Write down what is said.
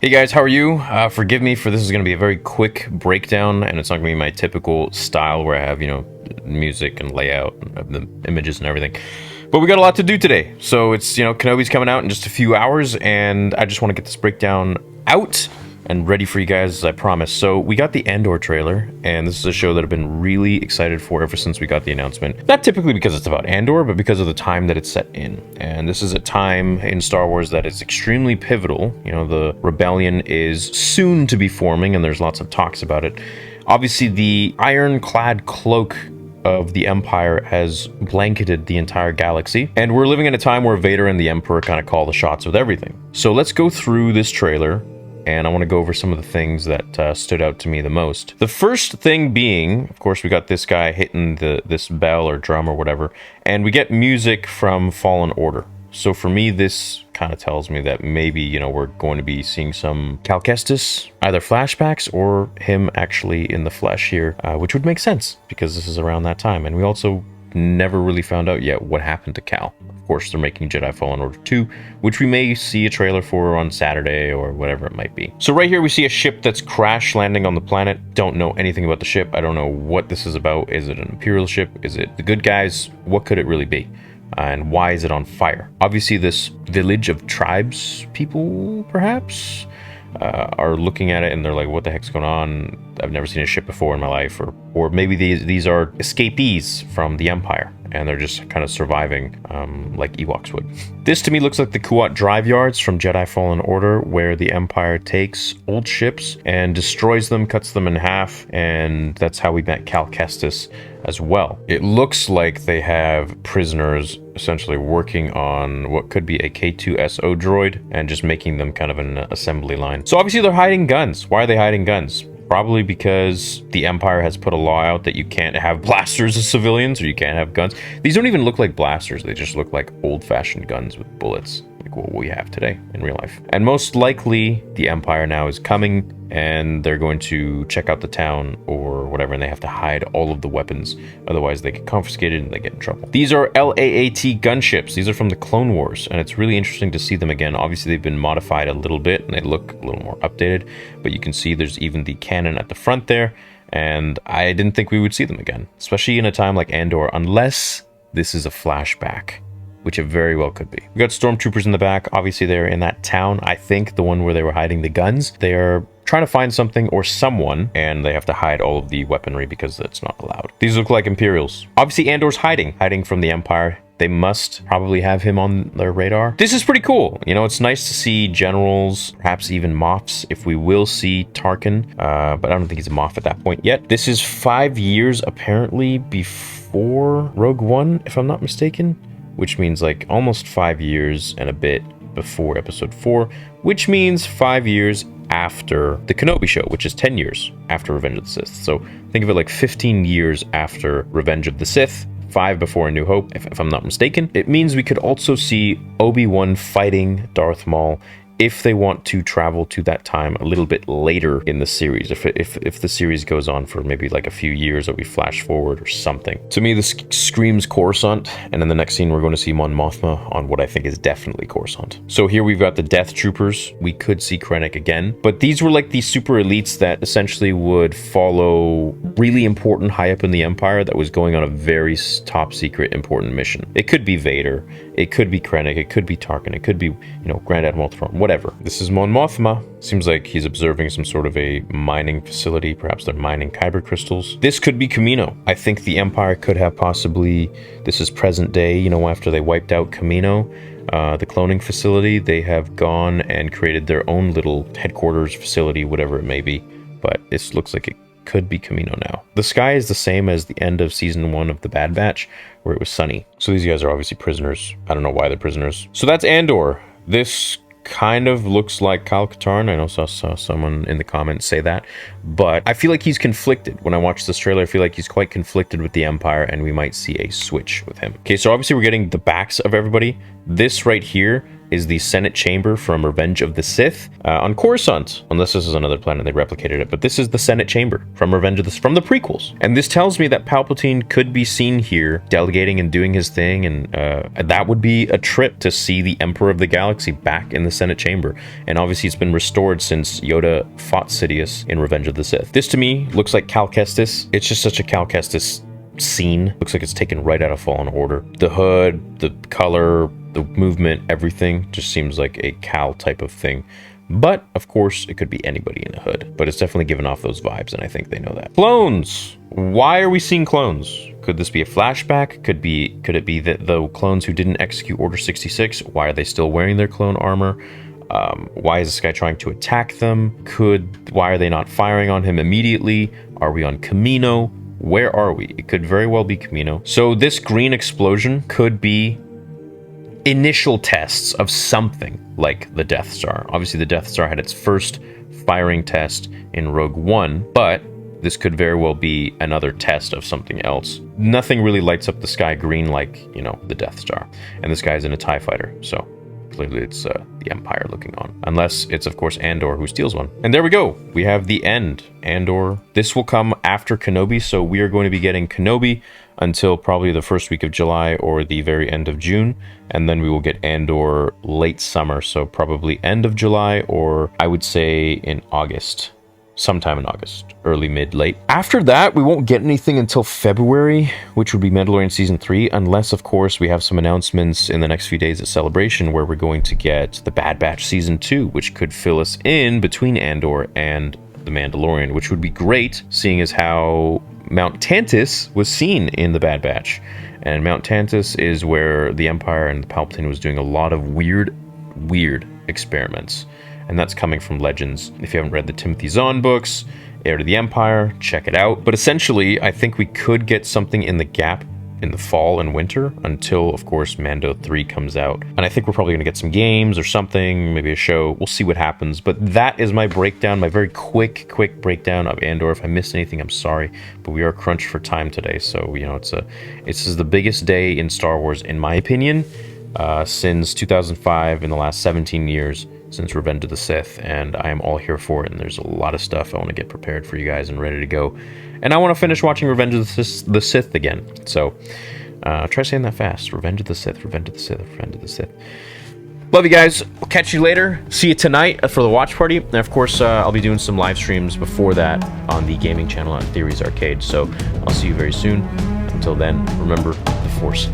Hey guys, how are you? Forgive me for this is going to be a very quick breakdown, and it's not going to be my typical style where I have, music and layout of the images and everything. But we got a lot to do today. So it's, Kenobi's coming out in just a few hours, and I just want to get this breakdown out and ready for you guys, as I promised. So we got the Andor trailer, and this is a show that I've been really excited for ever since we got the announcement. Not typically because it's about Andor, but because of the time that it's set in. And this is a time in Star Wars that is extremely pivotal. The rebellion is soon to be forming, and there's lots of talks about it. Obviously, the ironclad cloak of the Empire has blanketed the entire galaxy, and we're living in a time where Vader and the Emperor kind of call the shots with everything. So let's go through this trailer, and I want to go over some of the things that stood out to me the most. The first thing being, of course, we got this guy hitting this bell or drum or whatever, and we get music from Fallen Order. So for me, this kind of tells me that maybe, we're going to be seeing some Cal Kestis, either flashbacks or him actually in the flesh here, which would make sense because this is around that time. And we also never really found out yet what happened to Cal. Of course, they're making Jedi Fallen Order 2, which we may see a trailer for on Saturday or whatever it might be. So right here we see a ship that's crash landing on the planet. Don't know anything about the ship. I don't know what this is about. Is it an Imperial ship? Is it the good guys? What could it really be? And why is it on fire? Obviously, this village of tribes people, perhaps, are looking at it and they're like, what the heck's going on? I've never seen a ship before in my life. Or maybe these are escapees from the Empire and they're just kind of surviving like Ewoks would. This to me looks like the Kuat Drive Yards from Jedi Fallen Order, where the Empire takes old ships and destroys them, cuts them in half, and that's how we met Cal Kestis as well. It looks like they have prisoners essentially working on what could be a K2SO droid and just making them kind of an assembly line. So obviously they're hiding guns. Why are they hiding guns? Probably because the Empire has put a law out that you can't have blasters as civilians, or you can't have guns. These don't even look like blasters. They just look like old-fashioned guns with bullets, like what we have today in real life. And most likely, the Empire now is coming, and they're going to check out the town or whatever, and they have to hide all of the weapons. Otherwise, they get confiscated and they get in trouble. These are LAAT gunships. These are from the Clone Wars, and it's really interesting to see them again. Obviously, they've been modified a little bit, and they look a little more updated, but you can see there's even the cannon at the front there, and I didn't think we would see them again, especially in a time like Andor, unless this is a flashback, which it very well could be. We got stormtroopers in the back. Obviously, they're in that town. I think the one where they were hiding the guns. They are trying to find something or someone, and they have to hide all of the weaponry because it's not allowed. These look like Imperials. Obviously, Andor's hiding from the Empire. They must probably have him on their radar. This is pretty cool. It's nice to see generals, perhaps even Moffs, if we will see Tarkin, but I don't think he's a Moff at that point yet. This is 5 years, apparently, before Rogue One, if I'm not mistaken, which means like almost 5 years and a bit before Episode 4, which means 5 years after the Kenobi show, which is 10 years after Revenge of the Sith. So think of it like 15 years after Revenge of the Sith, 5 before A New Hope, if I'm not mistaken. It means we could also see Obi-Wan fighting Darth Maul if they want to travel to that time a little bit later in the series, if the series goes on for maybe like a few years, or we flash forward or something. To me, this screams Coruscant, and in the next scene, we're going to see Mon Mothma on what I think is definitely Coruscant. So here we've got the Death Troopers. We could see Krennic again, but these were like the super elites that essentially would follow really important high up in the Empire that was going on a very top secret important mission. It could be Vader, it could be Krennic, it could be Tarkin, it could be, Grand Admiral Thrawn, whatever. This is Mon Mothma. Seems like he's observing some sort of a mining facility. Perhaps they're mining kyber crystals. This could be Kamino. I think the Empire could have possibly, this is present day, after they wiped out Kamino, the cloning facility, they have gone and created their own little headquarters facility, whatever it may be. But this looks like it could be Kamino now. The sky is the same as the end of season 1 of The Bad Batch, where it was sunny. So these guys are obviously prisoners. I don't know why they're prisoners. So that's Andor. This kind of looks like Kyle Katarn. I know saw someone in the comments say that, but I feel like he's conflicted. When I watch this trailer, I feel like he's quite conflicted with the Empire, and we might see a switch with him. Okay, so obviously we're getting the backs of everybody. This right here is the Senate Chamber from Revenge of the Sith on Coruscant, unless this is another planet they replicated it, but this is the Senate Chamber from Revenge of the from the prequels. And this tells me that Palpatine could be seen here delegating and doing his thing, and that would be a trip to see the Emperor of the Galaxy back in the Senate Chamber. And obviously it's been restored since Yoda fought Sidious in Revenge of the Sith. This to me looks like Cal Kestis. It's just such a Cal Kestis scene. Looks like it's taken right out of Fallen Order. The hood, the color, the movement, everything just seems like a Cal type of thing. But of course it could be anybody in a hood, but it's definitely giving off those vibes, and I think they know that. Clones. Why are we seeing clones? Could this be a flashback? Could it be that the clones who didn't execute Order 66, why are they still wearing their clone armor? Why is this guy trying to attack them? Why are they not firing on him immediately? Are we on Kamino? Where are we? It could very well be Kamino. So this green explosion could be initial tests of something like the Death Star. Obviously the Death Star had its first firing test in Rogue One, but this could very well be another test of something else. Nothing really lights up the sky green like, you know, the Death Star. And this guy's in a TIE fighter, so clearly it's the Empire looking on. Unless it's, of course, Andor who steals one. And there we go. We have the end. Andor. This will come after Kenobi, so we are going to be getting Kenobi until probably the first week of July or the very end of June. And then we will get Andor late summer, so probably end of July, or I would say in August. Sometime in August, early, mid, late. After that, we won't get anything until February, which would be Mandalorian Season 3, unless, of course, we have some announcements in the next few days at Celebration where we're going to get the Bad Batch Season 2, which could fill us in between Andor and The Mandalorian, which would be great, seeing as how Mount Tantus was seen in the Bad Batch. And Mount Tantus is where the Empire and Palpatine was doing a lot of weird experiments. And that's coming from Legends. If you haven't read the Timothy Zahn books, Heir to the Empire, check it out. But essentially, I think we could get something in the gap in the fall and winter until, of course, Mando 3 comes out. And I think we're probably going to get some games or something, maybe a show. We'll see what happens. But that is my breakdown, my very quick breakdown of Andor. If I missed anything, I'm sorry. But we are crunched for time today. So, you know, this is the biggest day in Star Wars, in my opinion, since 2005, in the last 17 years. Since Revenge of the Sith, and I am all here for it, and there's a lot of stuff I want to get prepared for you guys and ready to go. And I want to finish watching Revenge of the Sith again. So, try saying that fast. Revenge of the Sith, Revenge of the Sith, Revenge of the Sith. Love you guys. We'll catch you later. See you tonight for the watch party. And of course, I'll be doing some live streams before that on the gaming channel on Theories Arcade. So, I'll see you very soon. Until then, remember, the Force